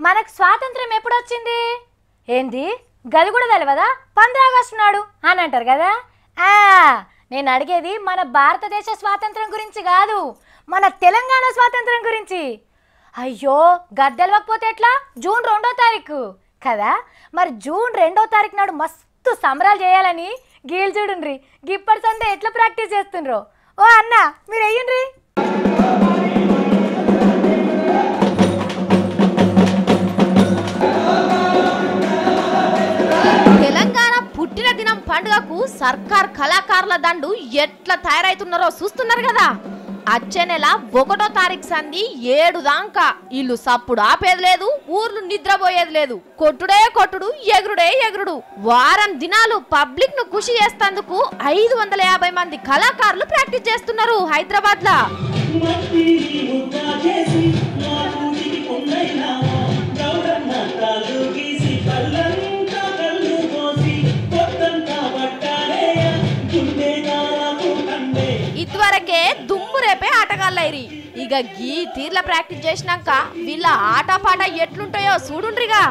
మనకు స్వాతంత్రం ఎప్పుడు వచ్చింది? ఏంది గది కూడా తెలియదా? 15 ఆగస్టు నాడు అని అంటారు కదా. నేను అడిగేది మన భారతదేశ స్వాతంత్రం గురించి కాదు, మన తెలంగాణ స్వాతంత్రం గురించి. అయ్యో గద్దెలవకపోతే ఎట్లా? జూన్ 2వ తారీఖు కదా. మరి జూన్ 2వ తారీఖు నాడు మస్తు సంబరాలు చేయాలని గీళ్ళు చూడుండ్రి, గిప్పటి సందే ఎట్లా ప్రాక్టీస్ చేస్తుండ్రో. ఓ అన్న మీరు అయ్యండ్రి. తెలంగాణ పుట్టిన దినం పండుగకు సర్కార్ కళాకారుల దండు ఎట్లా తయారైతున్నారో చూస్తున్నారు కదా. అచ్చే నెల 1వ తారీఖు సంధి 7 దాకా ఇల్లు సప్పుడు ఆపేది లేదు, ఊర్లు నిద్రపోయేది లేదు. కొట్టుడే కొట్టుడు, ఎగురుడే ఎగురుడు. వారం దినాలు పబ్లిక్ ను ఖుషి చేస్తేందుకు 550 మంది కళాకారులు ప్రాక్టీస్ చేస్తున్నారు హైదరాబాద్ లా. ఇదివరకే దుమ్ము రేపే ఆటగాళ్ళైరి. ఇక గీ తీర్ల ప్రాక్టీస్ చేసినాక వీళ్ళ ఆట పాట ఎట్లుంటాయో చూడుండ్రిగా.